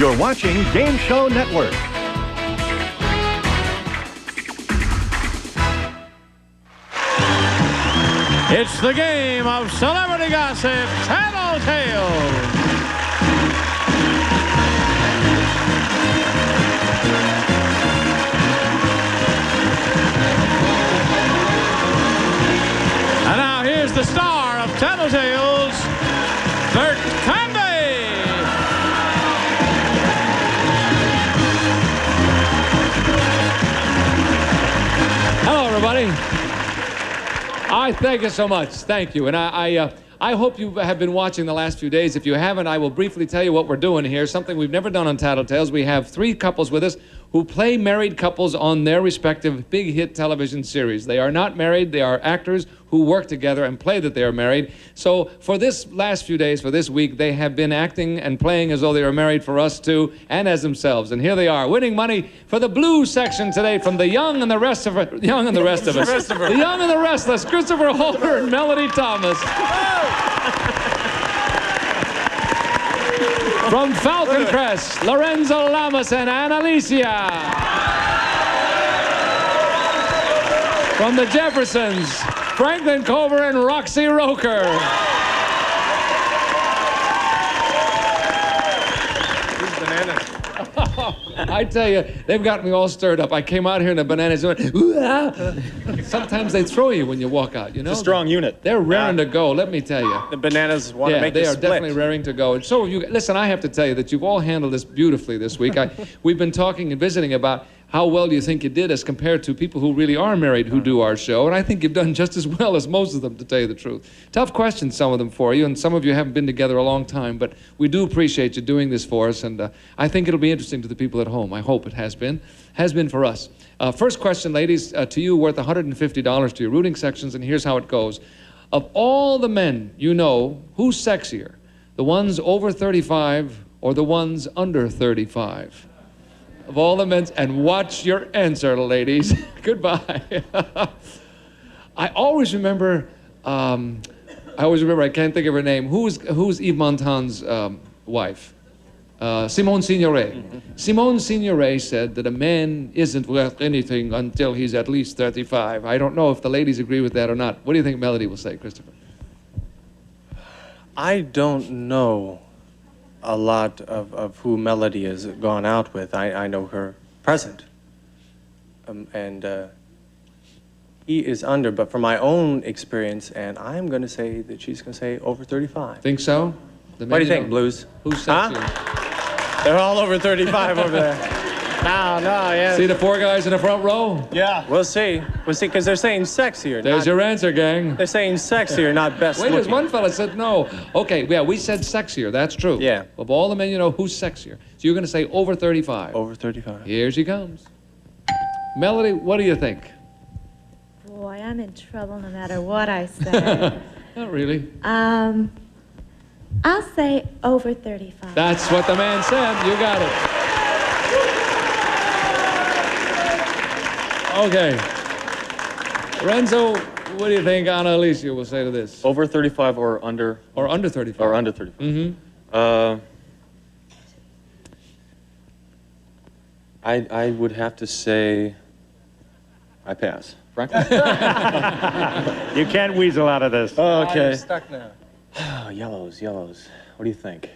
You're watching Game Show Network. It's the game of celebrity gossip, Tattletales. And now here's the star of Tattletales, Bert Convey. Hello, everybody. I thank you so much. Thank you. And I hope you have been watching the last few days. If you haven't, I will briefly tell you what we're doing here, something we've never done on Tattletales. We have 3 couples with us who play married couples on their respective big hit television series. They are not married. They are actors who work together and play that they are married. So for this last few days, for this week, they have been acting and playing as though they are married for us too, and as themselves. And here they are, winning money for the blue section today from the Young and the Rest of Us. The Young and the Restless, Christopher Holder and Melody Thomas. From Falcon Crest, Lorenzo Lamas and Anna Alicia. From the Jeffersons, Franklin Cover and Roxy Roker. I tell you, they've got me all stirred up. I came out here and the bananas went, sometimes they throw you when you walk out, you know? It's a strong unit. They're raring to go, let me tell you. The bananas want to make they a are split. definitely raring to go. And so, listen, I have to tell you that you've all handled this beautifully this week. We've been talking and visiting about how well do you think you did as compared to people who really are married who do our show, and I think you've done just as well as most of them, to tell you the truth. Tough questions, some of them for you, and some of you haven't been together a long time, but we do appreciate you doing this for us, and I think it'll be interesting to the people at home. I hope it has been for us. First question, ladies, to you, worth $150 to your rooting sections, and here's how it goes. Of all the men you know, who's sexier? The ones over 35 or the ones under 35? Of all the men, and watch your answer, ladies. Goodbye. I always remember, I can't think of her name. Who's Yves Montagn's wife? Simone Signoret. Simone Signoret said that a man isn't worth anything until he's at least 35. I don't know if the ladies agree with that or not. What do you think Melody will say, Christopher? I don't know a lot of who Melody has gone out with. I know her present. And he is under, but from my own experience, and I'm going to say that she's going to say over 35. Think so? What do you think, Blues? Who's sexier? Huh? They're all over 35 over there. No, yeah. See the 4 guys in the front row? Yeah. We'll see, because they're saying sexier. There's your answer, gang. They're saying sexier, not best Wait, there's looking. one fella said no. Okay, yeah, we said sexier. That's true. Yeah. Of all the men you know, who's sexier? So you're going to say over 35. Over 35. Here she comes. Melody, what do you think? Boy, I'm in trouble no matter what I say. Not really. I'll say over 35. That's what the man said. You got it. Okay. Renzo, what do you think Anna Alicia will say to this? Over 35 or under? Or under 35. Or under 35. Mm-hmm. I would have to say I pass. Frank? You can't weasel out of this. Oh, okay. I'm stuck now. Oh, yellows. What do you think?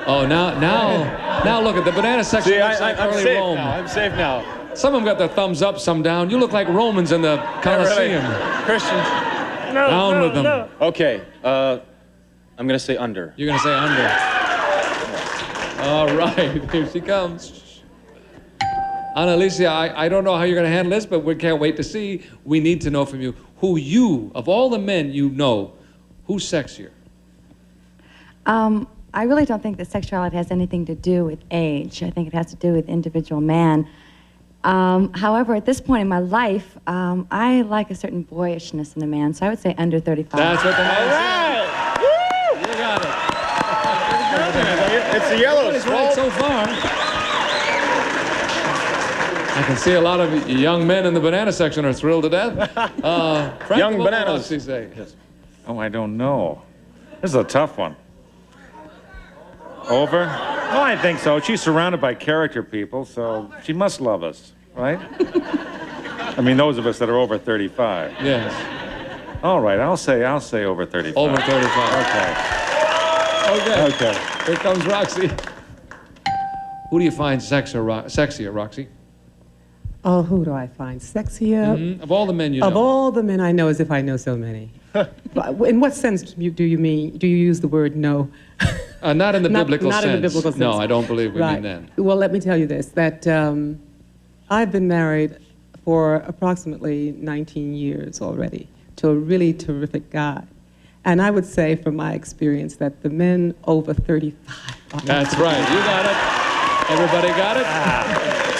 Oh, now look at the banana section. See, looks like I'm early safe Rome. now. I'm safe now. Some of them got their thumbs up, some down. You look like Romans in the Colosseum. Christians. Down with them. No. Okay. I'm going to say under. You're going to say under. All right, here she comes. Anna Alicia, I don't know how you're going to handle this, but we can't wait to see. We need to know from you who you, of all the men you know, who's sexier? I really don't think that sexuality has anything to do with age. I think it has to do with individual man. However, at this point in my life, I like a certain boyishness in a man, so I would say under 35. That's what the man said. Woo! You got it. It's the yellows. Everybody's right so far. I can see a lot of young men in the banana section are thrilled to death. Frank, Young what bananas. does she say? Oh, I don't know. This is a tough one. Over? Well, I think so. She's surrounded by character people, so she must love us, right? I mean, those of us that are over 35. Yes. All right, I'll say over 35. Over 35. Okay. Okay. Here comes Roxy. Who do you find sexier, Roxy? Oh, who do I find sexier? Mm-hmm. Of all the men you know. Of all the men I know, as if I know so many. In what sense do you mean? Do you use the word no? Not in the biblical sense. Not in the biblical sense. No, I don't believe we mean that. Well, let me tell you this, that I've been married for approximately 19 years already to a really terrific guy. And I would say, from my experience, that the men over 35 That's right. You got it. Everybody got it?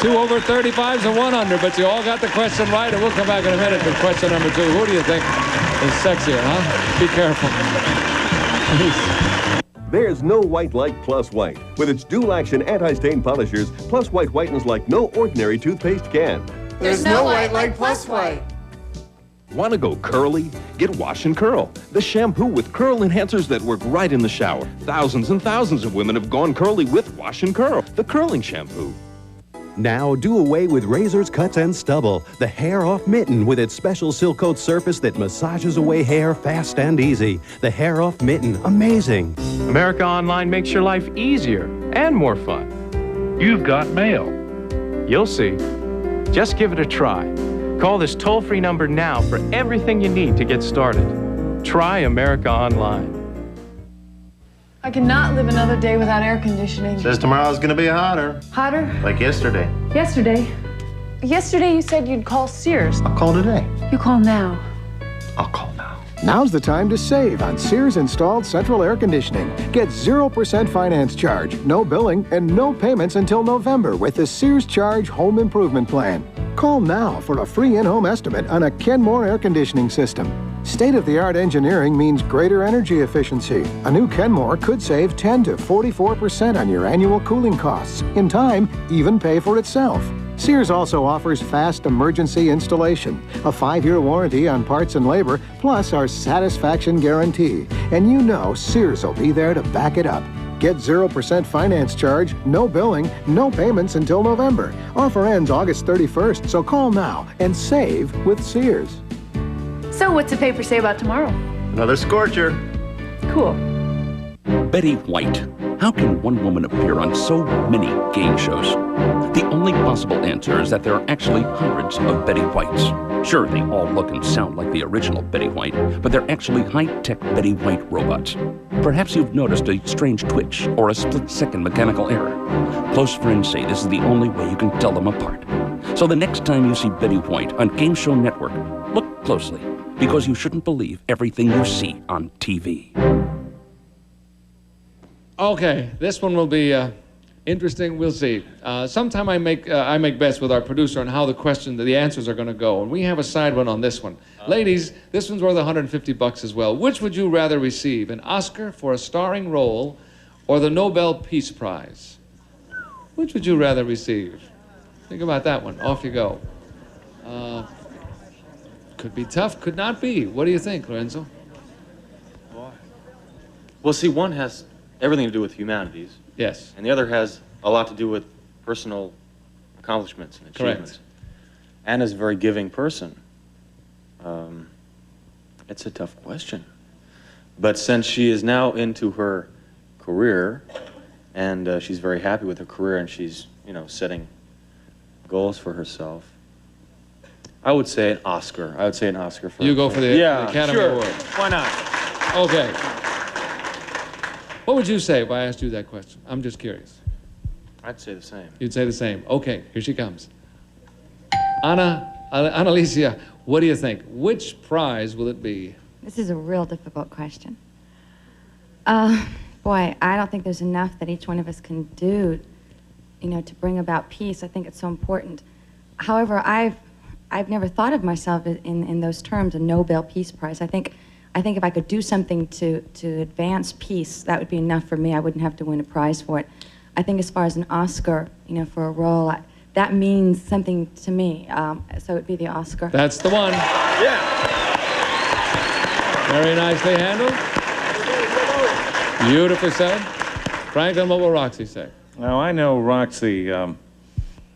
2 over 35s and 1 under, but you all got the question right, and we'll come back in a minute with question number 2. Who do you think is sexier, huh? Be careful. Please. There's no white like Plus White. With its dual-action anti-stain polishers, Plus White whitens like no ordinary toothpaste can. There's no white like Plus White. Want to go curly? Get Wash and Curl, the shampoo with curl enhancers that work right in the shower. Thousands and thousands of women have gone curly with Wash and Curl, the curling shampoo. Now do away with razors, cuts, and stubble. The Hair Off Mitten with its special Silcoat surface that massages away hair fast and easy. The Hair Off Mitten, amazing. America Online makes your life easier and more fun. You've got mail. You'll see. Just give it a try. Call this toll-free number now for everything you need to get started. Try America Online. I cannot live another day without air conditioning. Says tomorrow's gonna be hotter. Hotter? Like yesterday. Yesterday? Yesterday you said you'd call Sears. I'll call today. You call now. I'll call now. Now's the time to save on Sears installed central air conditioning. Get 0% finance charge, no billing, and no payments until November with the Sears Charge Home Improvement Plan. Call now for a free in-home estimate on a Kenmore air conditioning system. State-of-the-art engineering means greater energy efficiency. A new Kenmore could save 10 to 44% on your annual cooling costs. In time, even pay for itself. Sears also offers fast emergency installation, a 5-year warranty on parts and labor, plus our satisfaction guarantee. And you know Sears will be there to back it up. Get 0% finance charge, no billing, no payments until November. Offer ends August 31st, so call now and save with Sears. So what's the paper say about tomorrow? Another scorcher. Cool. Betty White. How can one woman appear on so many game shows? The only possible answer is that there are actually hundreds of Betty Whites. Sure, they all look and sound like the original Betty White, but they're actually high-tech Betty White robots. Perhaps you've noticed a strange twitch or a split-second mechanical error. Close friends say this is the only way you can tell them apart. So the next time you see Betty White on Game Show Network, look closely, because you shouldn't believe everything you see on TV. Okay, this one will be interesting. We'll see. Sometime I make bets with our producer on how the answers are going to go, and we have a side one on this one. Ladies, this one's worth $150 as well. Which would you rather receive, an Oscar for a starring role or the Nobel Peace Prize? Which would you rather receive? Think about that one. Off you go. Could be tough, could not be. What do you think, Lorenzo? Well, see, one has everything to do with humanities. Yes. And the other has a lot to do with personal accomplishments and achievements. Correct. Anna's a very giving person. It's a tough question. But since she is now into her career, and she's very happy with her career, and she's, setting goals for herself, I would say an Oscar. I would say an Oscar for... You go for the Academy Award. Why not? Okay. What would you say if I asked you that question? I'm just curious. I'd say the same. You'd say the same. Okay, here she comes. Annalicia, what do you think? Which prize will it be? This is a real difficult question. Boy, I don't think there's enough that each one of us can do, to bring about peace. I think it's so important. However, I've never thought of myself in those terms, a Nobel Peace Prize. I think if I could do something to advance peace, that would be enough for me. I wouldn't have to win a prize for it. I think as far as an Oscar, for a role, that means something to me. So it'd be the Oscar. That's the one. Yeah. Very nicely handled. Beautifully said. Franklin, what will Roxy say? Now, I know Roxy, well,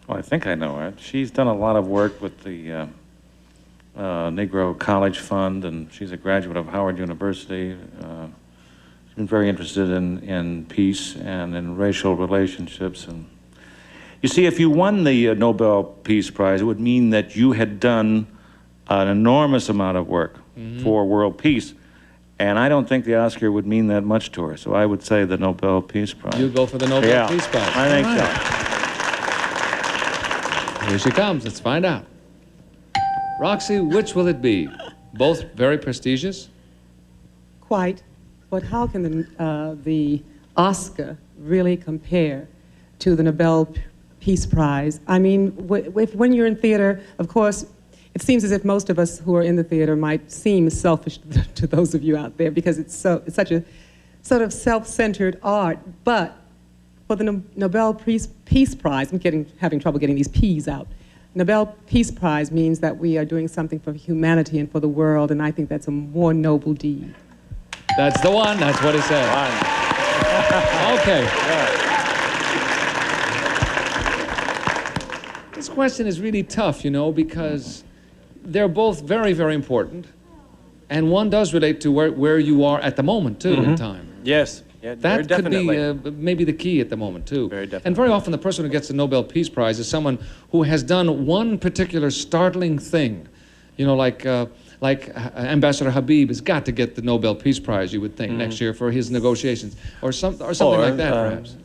I think I know her. She's done a lot of work with the Negro College Fund, and she's a graduate of Howard University. She's been very interested in peace and in racial relationships. And you see, if you won the Nobel Peace Prize, it would mean that you had done an enormous amount of work for world peace. And I don't think the Oscar would mean that much to her, so I would say the Nobel Peace Prize. You go for the Nobel Peace Prize. I think so. Here she comes. Let's find out. Roxy, which will it be? Both very prestigious? Quite. But how can the Oscar really compare to the Nobel Peace Prize? I mean, when you're in theater, of course, it seems as if most of us who are in the theater might seem selfish to those of you out there because it's such a sort of self-centered art. But for the Nobel Peace Prize, I'm having trouble getting these P's out. Nobel Peace Prize means that we are doing something for humanity and for the world, and I think that's a more noble deed. That's the one. That's what he said. Okay. This question is really tough, you know, because they're both very, very important, and one does relate to where you are at the moment, too, in time. Yes. Yeah, that could be maybe the key at the moment, too. Very definitely. And very often the person who gets the Nobel Peace Prize is someone who has done one particular startling thing. You know, like Ambassador Habib has got to get the Nobel Peace Prize, you would think, next year for his negotiations, or something like that, perhaps.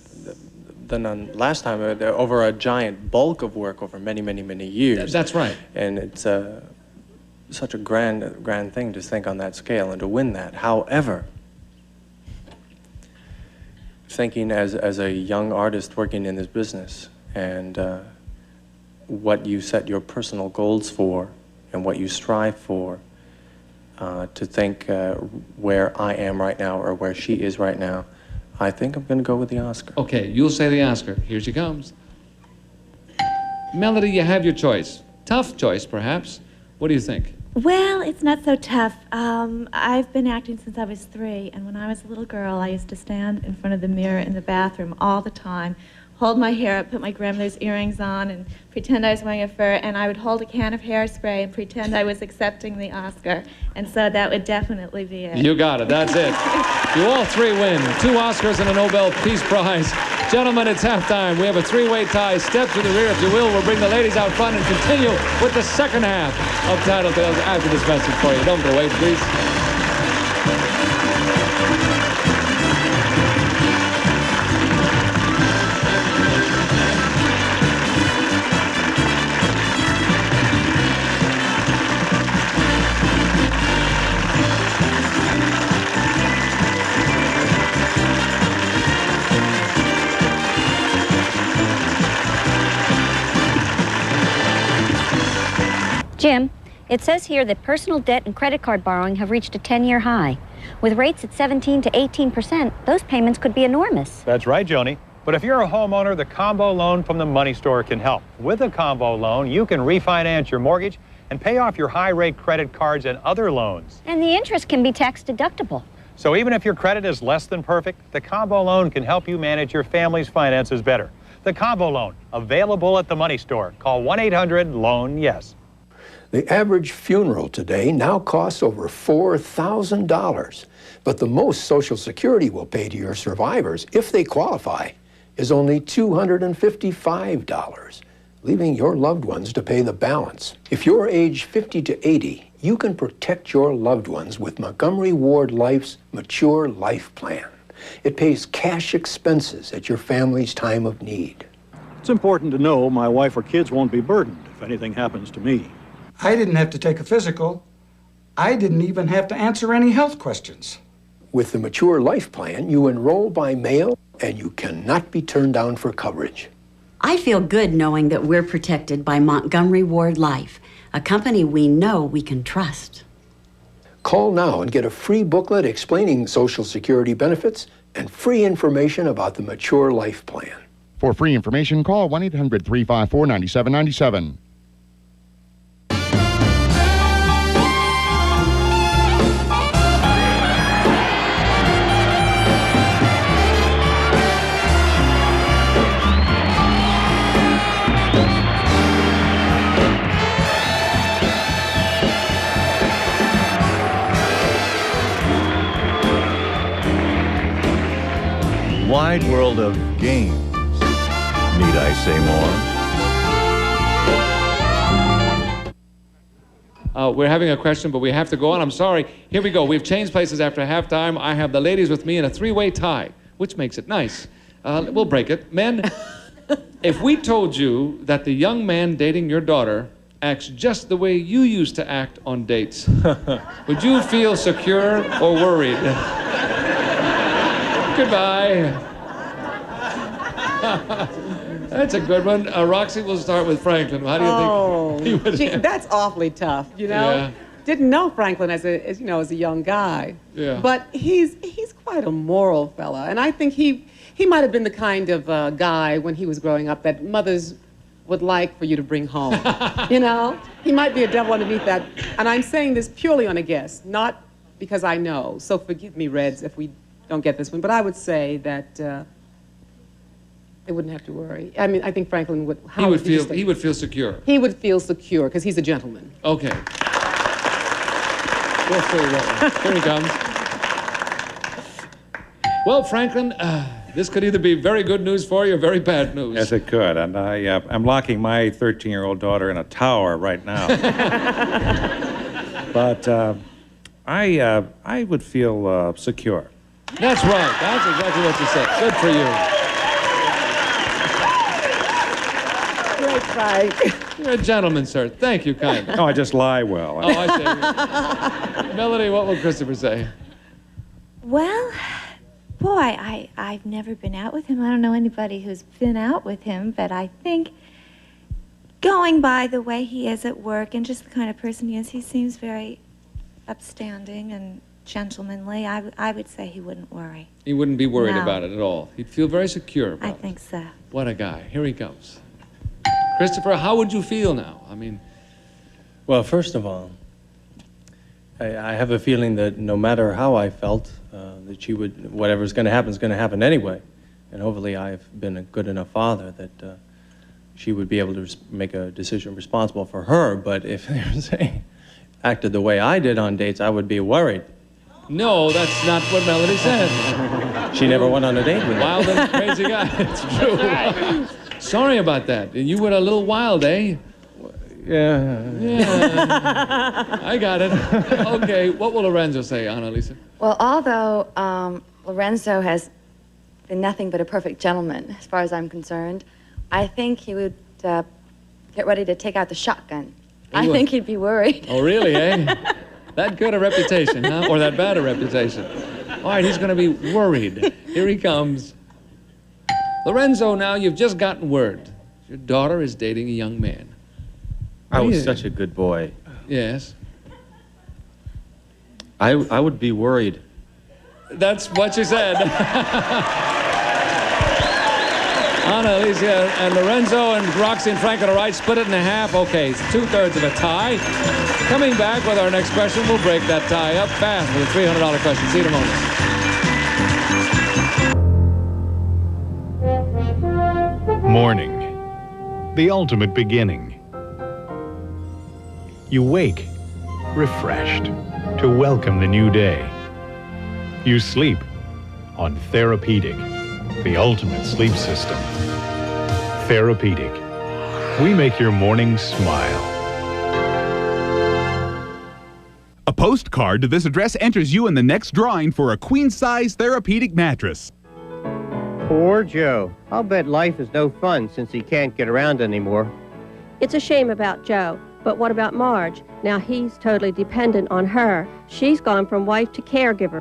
Then last time, over a giant bulk of work over many, many, many years. That's right. And it's such a grand thing to think on that scale and to win that. However, thinking as a young artist working in this business and what you set your personal goals for and what you strive for, to think where I am right now or where she is right now, I think I'm going to go with the Oscar. Okay, you'll say the Oscar. Here she comes. Melody, you have your choice. Tough choice, perhaps. What do you think? Well, it's not so tough. I've been acting since I was 3, and when I was a little girl, I used to stand in front of the mirror in the bathroom all the time, hold my hair up, put my grandmother's earrings on, and pretend I was wearing a fur, and I would hold a can of hairspray and pretend I was accepting the Oscar, and so that would definitely be it. You got it. That's it. You all 3 win. 2 Oscars and a Nobel Peace Prize. Gentlemen, it's halftime. We have a 3-way tie. Step to the rear, if you will. We'll bring the ladies out front and continue with the second half of Tattletales after this message for you. Don't go away, please. Jim, it says here that personal debt and credit card borrowing have reached a 10-year high. With rates at 17 to 18%, those payments could be enormous. That's right, Joni. But if you're a homeowner, the combo loan from the Money Store can help. With a combo loan, you can refinance your mortgage and pay off your high-rate credit cards and other loans. And the interest can be tax deductible. So even if your credit is less than perfect, the combo loan can help you manage your family's finances better. The combo loan, available at the Money Store. Call 1-800-LOAN-YES. The average funeral today now costs over $4,000, but the most Social Security will pay to your survivors, if they qualify, is only $255, leaving your loved ones to pay the balance. If you're age 50 to 80, you can protect your loved ones with Montgomery Ward Life's Mature Life Plan. It pays cash expenses at your family's time of need. It's important to know my wife or kids won't be burdened if anything happens to me. I didn't have to take a physical. I didn't even have to answer any health questions. With the Mature Life Plan, you enroll by mail and you cannot be turned down for coverage. I feel good knowing that we're protected by Montgomery Ward Life, a company we know we can trust. Call now and get a free booklet explaining Social Security benefits and free information about the Mature Life Plan. For free information, call 1-800-354-9797. wide world of games. Need I say more? We're having a question, but we have to go on. I'm sorry. Here we go. We've changed places after halftime. I have the ladies with me in a three-way tie, which makes it nice. We'll break it. Men, if we told you that the young man dating your daughter acts just the way you used to act on dates, would you feel secure or worried? Goodbye. That's a good one. Roxy, we'll start with Franklin. How do you think he would That's awfully tough, you know? Yeah. Didn't know Franklin as a young guy. Yeah. But he's quite a moral fella. And I think he might have been the kind of guy when he was growing up that mothers would like for you to bring home. You know? He might be a devil underneath that. And I'm saying this purely on a guess, not because I know. So forgive me, Reds, if we don't get this one. But I would say that they wouldn't have to worry. I mean, I think Franklin would. He would feel secure. He would feel secure because he's a gentleman. Okay. We'll see that one. Here he comes. Well, Franklin, this could either be very good news for you or very bad news. Yes, it could. And I'm locking my 13-year-old daughter in a tower right now. But I would feel secure. That's right. That's exactly what you said. Good for you. Great, Frank. You're a gentleman, sir. Thank you kindly. No, I just lie well. Oh, I see. Melody, what will Christopher say? Well, boy, I've never been out with him. I don't know anybody who's been out with him, but I think going by the way he is at work and just the kind of person he is, he seems very upstanding and gentlemanly. I would say he wouldn't worry. He wouldn't be worried No. about it at all. He'd feel very secure about I it. think so. What a guy. Here he comes. Christopher, how would you feel now? I mean... Well, first of all, I have a feeling that no matter how I felt, that she would, whatever's going to happen is going to happen anyway. And hopefully I've been a good enough father that she would be able to make a decision responsible for her. But if they acted the way I did on dates, I would be worried. No, that's not what Melody said. She never went on a date with me. Wild and crazy guy. It's true. Sorry about that. You were a little wild, eh? Yeah. I got it. Okay, what will Lorenzo say, Annalisa? Well, although Lorenzo has been nothing but a perfect gentleman, as far as I'm concerned, I think he would get ready to take out the shotgun. I think he'd be worried. Oh, really, eh? That good a reputation, huh? Or that bad a reputation? All right, he's going to be worried. Here he comes. Lorenzo, now you've just gotten word. Your daughter is dating a young man. I was such a good boy. Yes. I would be worried. That's what you said. Anna, Alicia, and Lorenzo and Roxy and Franklin are right. Split it in half. Okay, it's 2/3 of a tie. Coming back with our next question, we'll break that tie up fast with a $300 question. See you in a moment. Morning. The ultimate beginning. You wake, refreshed, to welcome the new day. You sleep on Therapeutic, the ultimate sleep system. Therapeutic. We make your mornings smile. A postcard to this address enters you in the next drawing for a queen-size Therapeutic mattress. Poor Joe. I'll bet life is no fun since he can't get around anymore. It's a shame about Joe, but what about Marge? Now he's totally dependent on her. She's gone from wife to caregiver.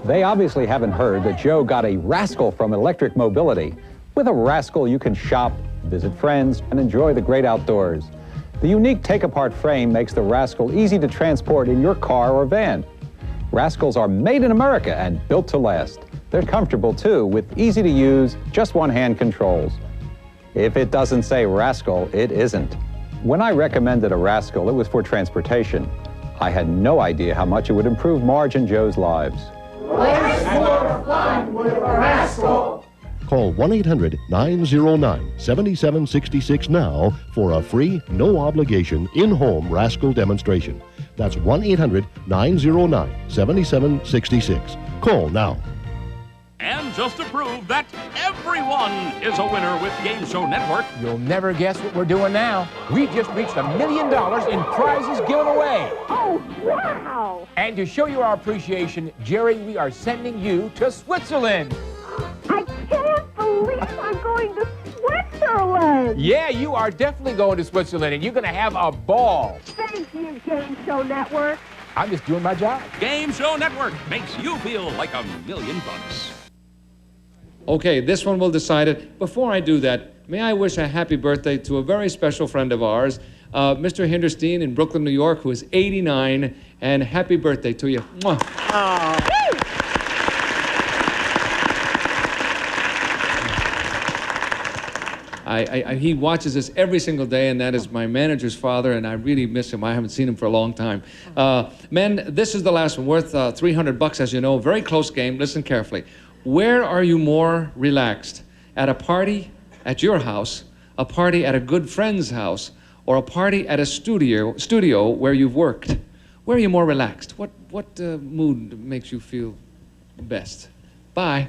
They obviously haven't heard that Joe got a Rascal from Electric Mobility. With a Rascal, you can shop, visit friends, and enjoy the great outdoors. The unique take-apart frame makes the Rascal easy to transport in your car or van. Rascals are made in America and built to last. They're comfortable, too, with easy-to-use, just one-hand controls. If it doesn't say Rascal, it isn't. When I recommended a Rascal, it was for transportation. I had no idea how much it would improve Marge and Joe's lives. There's more fun with a Rascal. Call 1-800-909-7766 now for a free, no-obligation, in-home Rascal demonstration. That's 1-800-909-7766. Call now. And just to prove that everyone is a winner with Game Show Network. You'll never guess what we're doing now. We just reached $1 million in prizes given away. Oh, wow! And to show you our appreciation, Jerry, we are sending you to Switzerland. I can't believe I'm going to Switzerland! Yeah, you are definitely going to Switzerland, and you're going to have a ball. Thank you, Game Show Network. I'm just doing my job. Game Show Network makes you feel like $1 million. Okay, this one will decide it. Before I do that, may I wish a happy birthday to a very special friend of ours, Mr. Hinderstein in Brooklyn, New York, who is 89, and happy birthday to you. Mwah. He watches this every single day, and that is my manager's father, and I really miss him. I haven't seen him for a long time. Men, this is the last one, worth $300, as you know. Very close game. Listen carefully. Where are you more relaxed? At a party at your house, a party at a good friend's house, or a party at a studio where you've worked? Where are you more relaxed? What mood makes you feel best? Bye.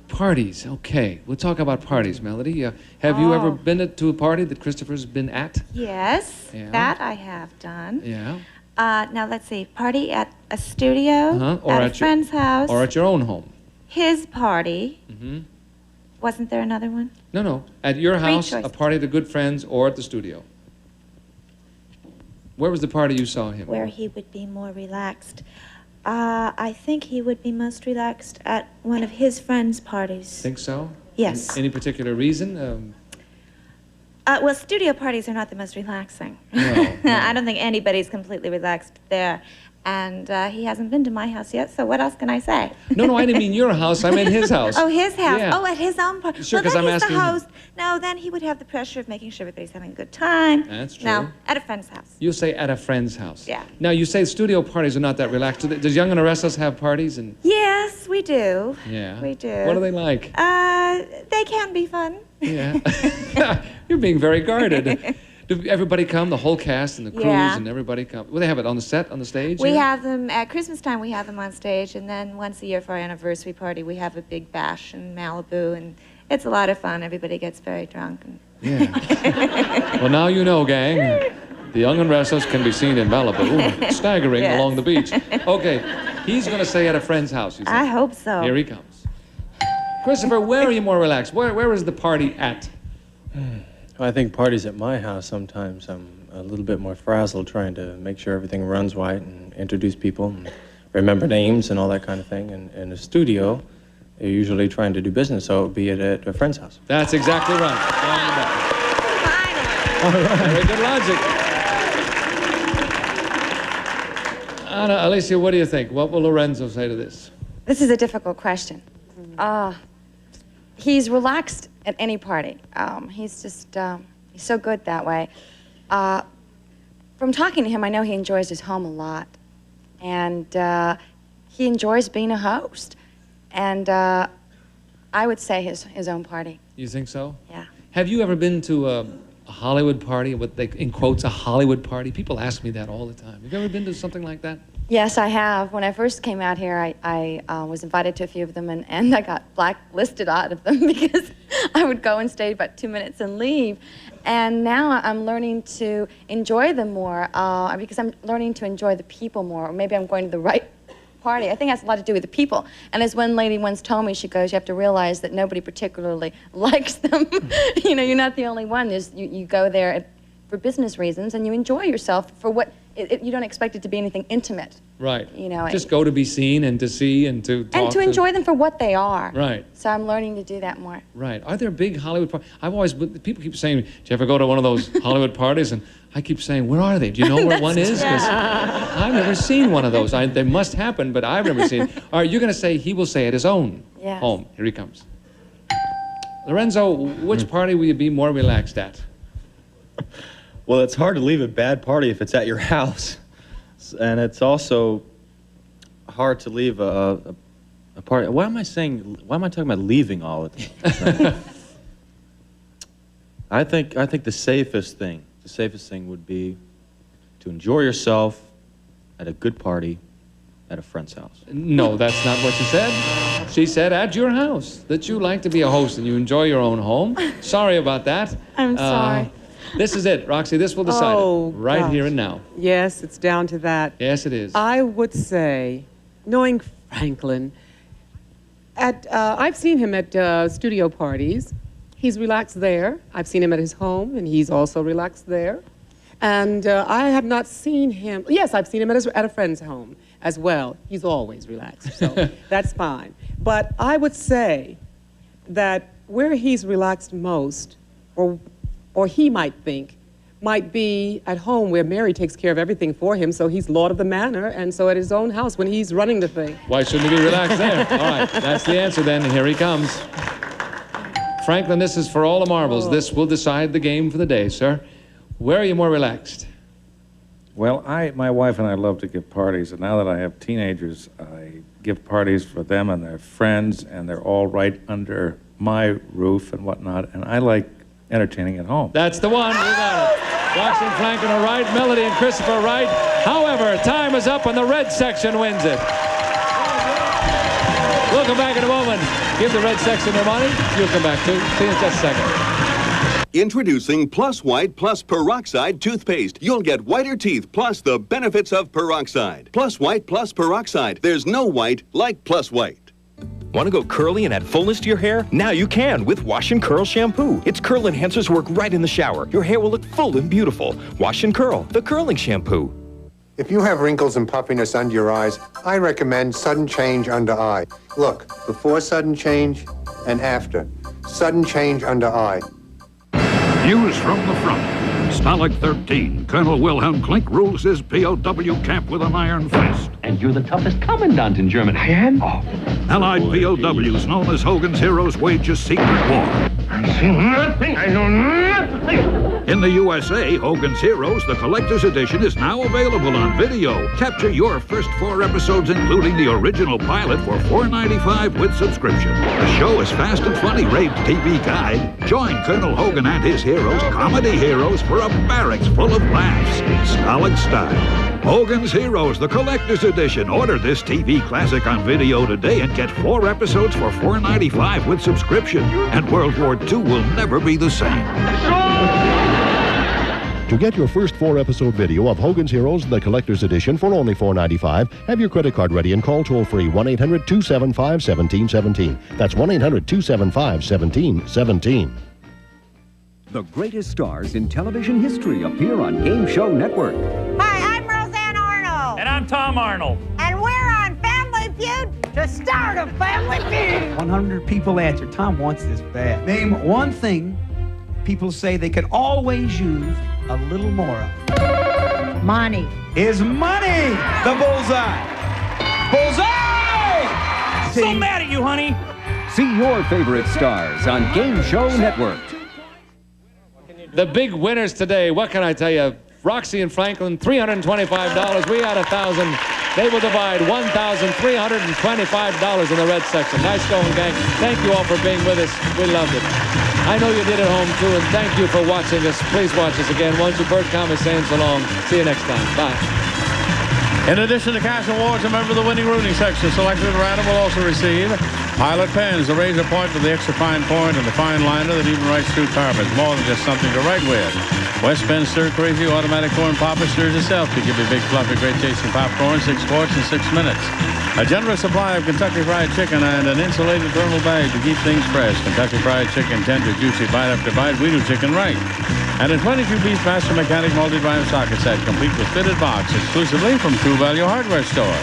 Parties. Okay, we'll talk about parties, Melody. Have you ever been to a party that Christopher's been at? Yes, Yeah. that I have done. Yeah. Now let's see, party at a studio, Or at a friend's house, Or at your own home. his party. Mm-hmm. Wasn't there another one? No. At your Three house, a choices. party to good friends, or at the studio. Where was the party you saw him? Where he would be more relaxed. I think he would be most relaxed at one of his friends' parties. Think so? Yes. Any particular reason? Well, studio parties are not the most relaxing. No. I don't think anybody's completely relaxed there. And he hasn't been to my house yet, so what else can I say? No, I didn't mean your house. I meant his house. Oh, his house. Yeah. Oh, at his own party. Sure, well, 'cause then I'm he's asking the him. host. No, then he would have the pressure of making sure everybody's having a good time. That's true. No, at a friend's house. You say at a friend's house. Yeah. Now, you say studio parties are not that relaxed. Does Young and the Restless have parties? And Yes, we do. yeah. We do. What are they like? They can be fun. Yeah. You're being very guarded. Do everybody come? The whole cast and the crews Yeah. and everybody come? Well, they have it on the set, on the stage? We here? have them at Christmas time. We have them on stage, and then once a year for our anniversary party, we have a big bash in Malibu, and it's a lot of fun. Everybody gets very drunk. And Yeah. Well, now you know, gang. The Young and Restless can be seen in Malibu, staggering Yes. along the beach. Okay, he's going to say at a friend's house, you say. I hope so. Here he comes. Christopher, where are you more relaxed? Where is the party at? I think parties at my house, sometimes I'm a little bit more frazzled trying to make sure everything runs right and introduce people and remember names and all that kind of thing. And in a studio, you're usually trying to do business, so it would be at a friend's house. That's exactly right. Very good logic. Anna, Alicia, what do you think? What will Lorenzo say to this? This is a difficult question. He's relaxed at any party. He's just, he's so good that way. From talking to him, I know he enjoys his home a lot. And he enjoys being a host. And I would say his own party. You think so? Yeah. Have you ever been to a Hollywood party, what they, in quotes, a Hollywood party? People ask me that all the time. Have you ever been to something like that? Yes, I have. When I first came out here, I was invited to a few of them, and I got blacklisted out of them because I would go and stay about 2 minutes and leave. And now I'm learning to enjoy them more because I'm learning to enjoy the people more. Or maybe I'm going to the right party. I think it has a lot to do with the people. And as one lady once told me, she goes, you have to realize that nobody particularly likes them. You know, you're not the only one. You go there for business reasons, and you enjoy yourself for what you don't expect it to be anything intimate. Right. You know, just go to be seen and to see and to talk. and to enjoy them for what they are. Right. So I'm learning to do that more. Right. Are there big Hollywood parties? People keep saying, do you ever go to one of those Hollywood parties? And I keep saying, where are they? Do you know where one is? Because I've never seen one of those. They must happen, but I've never seen it. All right, you're going to say he will say at his own home. Here he comes. Lorenzo, which party will you be more relaxed at? Well, it's hard to leave a bad party if it's at your house. And it's also hard to leave a party. Why am I talking about leaving all the time? I think the safest thing would be to enjoy yourself at a good party at a friend's house. No, that's not what you said. She said at your house that you like to be a host and you enjoy your own home. Sorry about that. I'm sorry. This is it, Roxy. This will decide it right gosh. here and now. Yes, it's down to that. Yes, it is. I would say, knowing Franklin, I've seen him at studio parties. He's relaxed there. I've seen him at his home, and he's also relaxed there. And I have not seen him. Yes, I've seen him at a friend's home as well. He's always relaxed, so that's fine. But I would say that where he's relaxed most, or he might think, might be at home where Mary takes care of everything for him, so he's lord of the manor, and so at his own house when he's running the thing. Why shouldn't he be relaxed there? All right, that's the answer then. Here he comes. Franklin, this is for all the marbles. This will decide the game for the day, sir. Where are you more relaxed? Well, my wife and I love to give parties, and now that I have teenagers, I give parties for them and their friends, and they're all right under my roof and whatnot, and I like entertaining at home. That's the one. You got it. Roxy and Franklin are right. Melody and Christopher are right. However, time is up and the red section wins it. We'll come back in a moment. Give the red section their money. You'll come back too. See you in just a second. Introducing Plus White Plus Peroxide toothpaste. You'll get whiter teeth plus the benefits of peroxide. Plus White Plus Peroxide. There's no white like Plus White. Want to go curly and add fullness to your hair? Now you can with Wash and Curl shampoo. Its curl enhancers work right in the shower. Your hair will look full and beautiful. Wash and Curl, the curling shampoo. If you have wrinkles and puffiness under your eyes, I recommend Sudden Change Under Eye. Look, before sudden change and after. Sudden change under eye. News from the front. Stalag 13. Colonel Wilhelm Klink rules his POW camp with an iron fist. And you're the toughest commandant in Germany. I am? Oh. Allied POWs known as Hogan's Heroes wage a secret war. I see nothing. I know nothing. In the USA, Hogan's Heroes, the collector's edition, is now available on video. Capture your first 4 episodes, including the original pilot, for $4.95 with subscription. The show is fast and funny, raved TV guide. Join Colonel Hogan and his heroes, comedy heroes, for a barracks full of laughs in Stalag style. Hogan's Heroes, the collector's edition. Order this TV classic on video today and get 4 episodes for $4.95 with subscription. And World War II will never be the same. To get your first 4-episode video of Hogan's Heroes, the collector's edition, for only $4.95, have your credit card ready and call toll-free 1-800-275-1717. That's 1-800-275-1717. The greatest stars in television history appear on Game Show Network. Hi, I'm Roseanne Arnold. And I'm Tom Arnold. And we're on Family Feud to start a Family Feud. 100 people answer. Tom wants this bad. Name one thing people say they could always use a little more of. Money. Is money the bullseye? Bullseye! So mad at you, honey. See your favorite stars on Game Show Network. The big winners today, what can I tell you? Roxy and Franklin, $325. We had $1,000. They will divide $1,325 in the red section. Nice going, gang. Thank you all for being with us. We loved it. I know you did at home, too, and thank you for watching us. Please watch us again. Won't you, Bert Thomas, saying so long. See you next time. Bye. In addition to cash awards, a member of the winning Rooney section selected at random will also receive pilot pens, the razor point with the extra fine point, and the fine liner that even writes through carpets. More than just something to write with. Westbend Stir Crazy Automatic Corn Popper stirs itself to give you big, fluffy, great tasting popcorn, 6 quarts in 6 minutes. A generous supply of Kentucky Fried Chicken and an insulated thermal bag to keep things fresh. Kentucky Fried Chicken, tender, juicy, bite after bite. We do chicken right. And a 22-piece Master Mechanic multi-drive socket set, complete with fitted box, exclusively from True Value Hardware Store.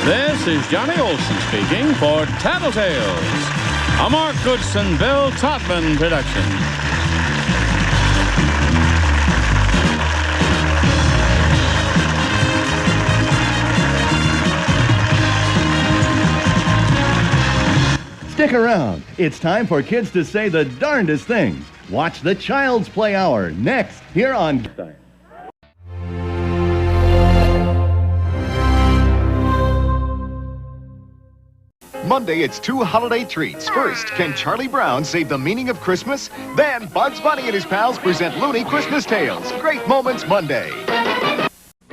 This is Johnny Olson speaking for Tattletales, a Mark Goodson, Bill Todman production. Stick around. It's time for kids to say the darndest things. Watch the Child's Play Hour next here on... Monday, it's 2 holiday treats. First, can Charlie Brown save the meaning of Christmas? Then, Bugs Bunny and his pals present Looney Christmas Tales. Great moments Monday.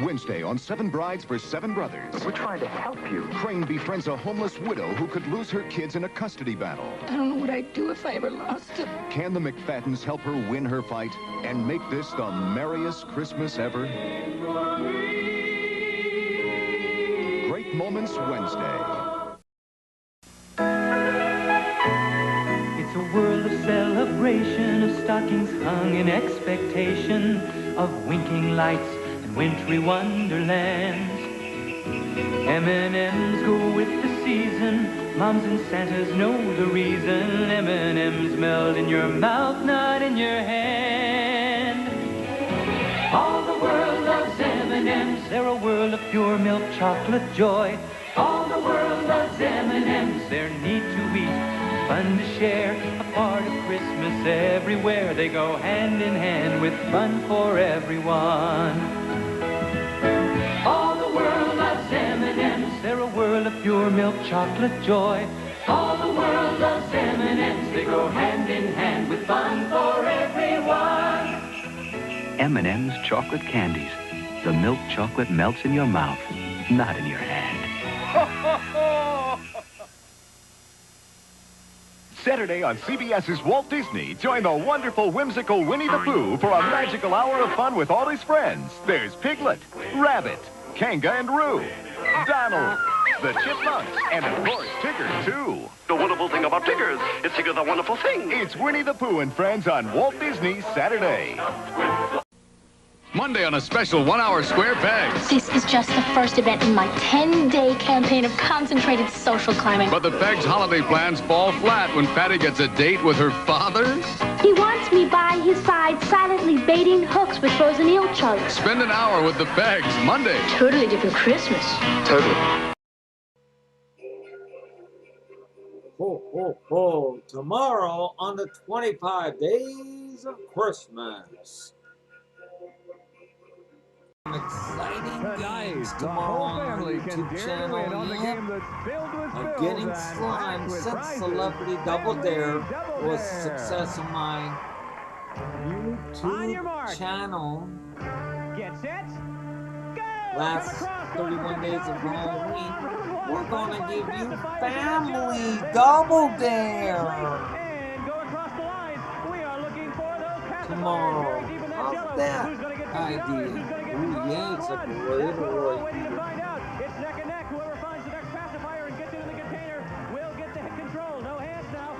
With Wednesday on 7 Brides for 7 Brothers. We're trying to help you. Crane befriends a homeless widow who could lose her kids in a custody battle. I don't know what I'd do if I ever lost them. Can the McFattens help her win her fight and make this the merriest Christmas ever? Great Moments Wednesday. It's a world of celebration, of stockings hung in expectation, of winking lights and wintry wonderlands. M&M's go with the season, moms and Santas know the reason. M&M's melt in your mouth, not in your hand. All the world loves M&M's, they're a world of pure milk chocolate joy. All the world loves M&M's, they're neat to eat, fun to share, a part of Christmas everywhere. They go hand in hand with fun for everyone. All the world loves M&M's, they're a world of pure milk chocolate joy. All the world loves M&M's, they go hand in hand with fun for everyone. M&M's chocolate candies. The milk chocolate melts in your mouth, not in your hand. Saturday on CBS's Walt Disney, join the wonderful, whimsical Winnie the Pooh for a magical hour of fun with all his friends. There's Piglet, Rabbit, Kanga and Roo, Donald, the Chipmunks, and of course, Tigger, too. The wonderful thing about Tigger is Tigger the wonderful thing. It's Winnie the Pooh and Friends on Walt Disney Saturday. Monday on a special 1-hour square pegs. This is just the first event in my 10-day campaign of concentrated social climbing. But the pegs holiday plans fall flat when Patty gets a date with her father. He wants me by his side, silently baiting hooks with frozen eel chunks. Spend an hour with the pegs, Monday. Totally different Christmas. Totally. Ho, ho, ho. Tomorrow on the 25 Days of Christmas. Exciting games tomorrow on our YouTube channel. I'm getting slime since Celebrity Double Dare was a success of my YouTube channel. Get set. Go! Last 31 days of Halloween, we're gonna give you Family Double Dare tomorrow. How's that idea? Ooh, yeah, it's a great idea. It's neck and neck. Whoever finds the next pacifier and gets it in the container will get the control. No hands now.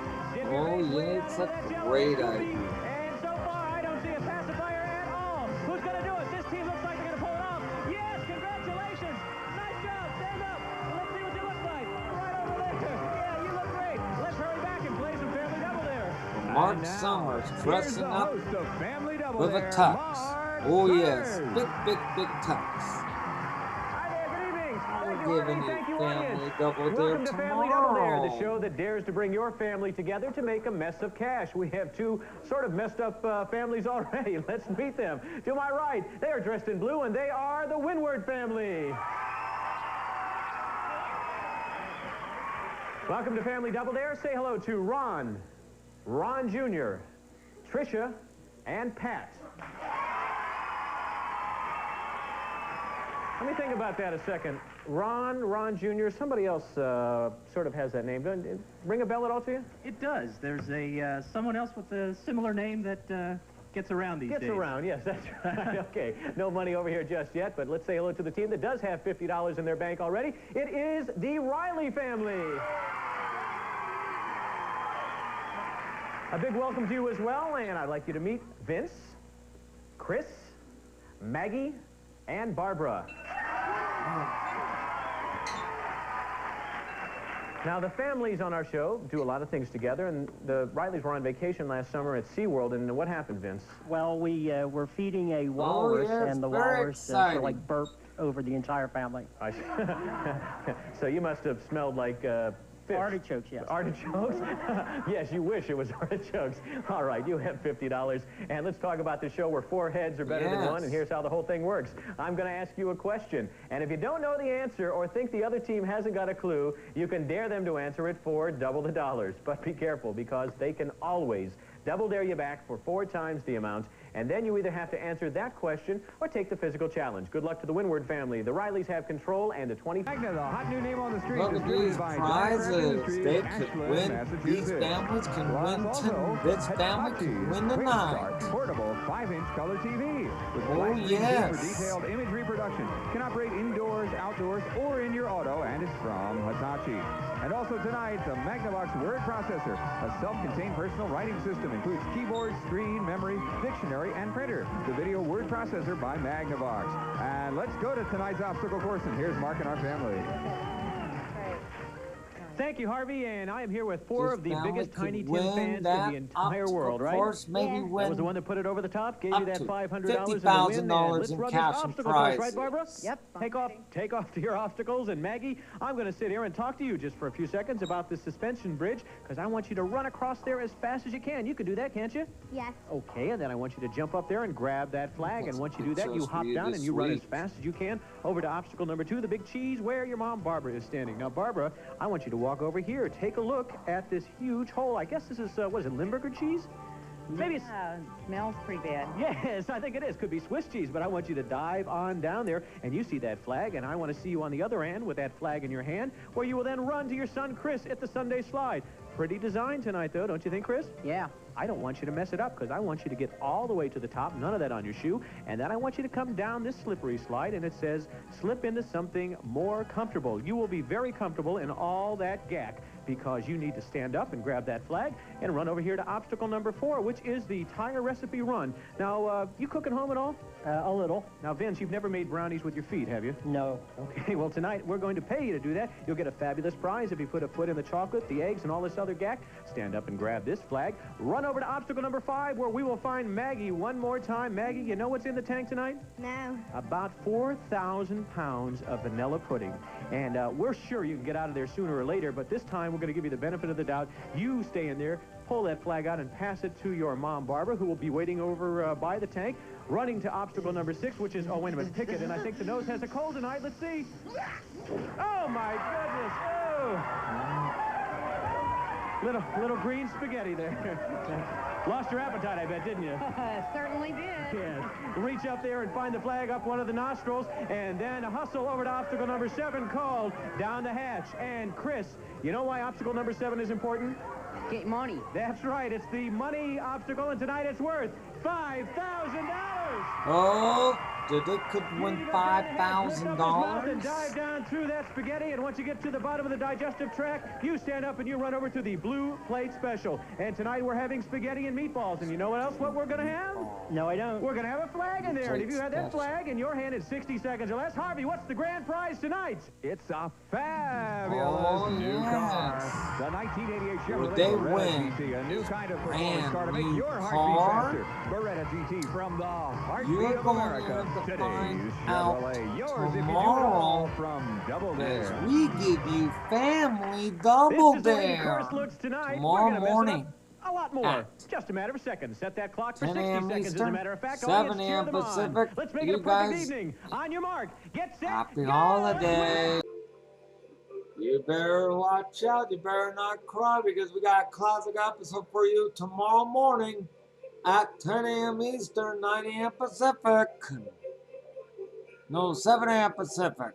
Oh, yeah, it's a great idea. And so far, I don't see a pacifier at all. Who's going to do it? This team looks like they're going to pull it off. Yes, congratulations. Nice job. Stand up. Let's see what you look like. Right over there. Yeah, you look great. Let's hurry back and play some Family Double Dare. Mark Summers dressing up with a tux. Oh, yes. Big, big, big tux. We're giving you Family Double Dare Welcome to Family Double Dare, tomorrow. the show that dares to bring your family together to make a mess of cash. We have two sort of messed up families already. Let's meet them. To my right, they are dressed in blue, and they are the Windward family. Welcome to Family Double Dare. Say hello to Ron, Ron Jr., Tricia, and Pat. Let me think about that a second. Ron Jr., somebody else sort of has that name. Doesn't it ring a bell at all to you? It does. There's a someone else with a similar name that gets around these days. Gets around, yes, that's right. Okay, no money over here just yet, but let's say hello to the team that does have $50 in their bank already. It is the Riley family. A big welcome to you as well, and I'd like you to meet Vince, Chris, Maggie, and Barbara. Now, the families on our show do a lot of things together, and the Rileys were on vacation last summer at SeaWorld, and what happened, Vince? Well, we were feeding a walrus, and the walrus sort of like burped over the entire family. So you must have smelled like fish. Artichokes, yes. Artichokes? Yes, you wish it was artichokes. All right, you have $50. And let's talk about the show where 4 heads are better than 1, and here's how the whole thing works. I'm going to ask you a question, and if you don't know the answer or think the other team hasn't got a clue, you can dare them to answer it for double the dollars. But be careful, because they can always double dare you back for 4 times the amount. And then you either have to answer that question or take the physical challenge. Good luck to the Windward family. The Rileys have control and the 20... Magna, the hot new name on the street. Look at these prizes. They could win. These families can win tonight. This family can win tonight. Portable 5-inch color TV. With Oh, yes. For detailed image reproduction. Can operate indoors, outdoors, or in your auto, and it's from Hitachi. And also tonight, the Magnavox Word Processor, a self-contained personal writing system, includes keyboard, screen, memory, dictionary, and printer. The video word processor by Magnavox. And let's go to tonight's obstacle course, and here's Mark and our family. Thank you, Harvey, and I am here with 4 of the biggest Tiny Tim fans in the entire world, right? Course, maybe That was the one that put it over the top, gave you that $500 $50,000 in cash and prize. Right, Barbara? Yep. Take off to your obstacles, and Maggie, I'm going to sit here and talk to you just for a few seconds about the suspension bridge, because I want you to run across there as fast as you can. You can do that, can't you? Yes. Okay, and then I want you to jump up there and grab that flag, and once you do that, you hop down and you run as fast as you can over to obstacle number 2, the big cheese, where your mom, Barbara, is standing. Now, Barbara, I want you to walk over here. Take a look at this huge hole. I guess this is, what is it, Limburger cheese? Maybe it's... smells pretty bad. Yes, I think it is. Could be Swiss cheese, but I want you to dive on down there, and you see that flag, and I want to see you on the other end with that flag in your hand, where you will then run to your son, Chris, at the Sunday slide. Pretty design tonight, though, don't you think, Chris? Yeah. I don't want you to mess it up, because I want you to get all the way to the top, none of that on your shoe, and then I want you to come down this slippery slide, and it says, slip into something more comfortable. You will be very comfortable in all that gack, because you need to stand up and grab that flag and run over here to obstacle number 4, which is the tire recipe run. Now, you cook at home at all? A little. Now, Vince, you've never made brownies with your feet, have you? No. Okay, well, tonight we're going to pay you to do that. You'll get a fabulous prize if you put a foot in the chocolate, the eggs, and all this other gack. Stand up and grab this flag. Run over to obstacle number 5, where we will find Maggie one more time. Maggie, you know what's in the tank tonight? No. About 4,000 pounds of vanilla pudding. And we're sure you can get out of there sooner or later, but this time we're going to give you the benefit of the doubt. You stay in there, pull that flag out, and pass it to your mom, Barbara, who will be waiting over by the tank, running to obstacle number 6, which is, oh, wait a minute, Pickett, and I think the nose has a cold tonight. Let's see. Oh, my goodness. Oh. Little green spaghetti there. Lost your appetite, I bet, didn't you? Certainly did. Yes. Reach up there and find the flag up one of the nostrils, and then hustle over to obstacle number 7, called down the hatch. And Chris, you know why obstacle number 7 is important? Get money. That's right. It's the money obstacle, and tonight it's worth $5,000. Oh, they could win $5,000. And dive down through that spaghetti, and once you get to the bottom of the digestive tract, you stand up and you run over to the blue plate special. And tonight we're having spaghetti and meatballs, and you know what we're going to have? No, I don't. We're going to have a flag in there, and if you have that flag in your hand in 60 seconds or less, Harvey, what's the grand prize tonight? It's a fabulous new car. The 1988 Chevrolet They Beretta win GT, a new kind of performance car to brand make your new heartbeat car. faster. Beretta GT from the heartbeat You're of going America. to Today's find Chevrolet. Yours if you do it tomorrow all from Double as Dare. we give you family Double This is the way the Dare course looks tonight. tomorrow We're gonna mess it up morning. A lot more. At Just a matter of seconds. Set that clock for 10 60 a.m. seconds, as a Eastern, matter of fact. 7 Audience, cheer a.m. them on. Pacific. Let's make You it a perfect guys evening. On your mark. Get set. Happy go! holiday. You better watch out. You better not cry, because we got a classic episode for you tomorrow morning at 10 a.m. Eastern, 9 a.m. Pacific. No, 7 a.m. Pacific.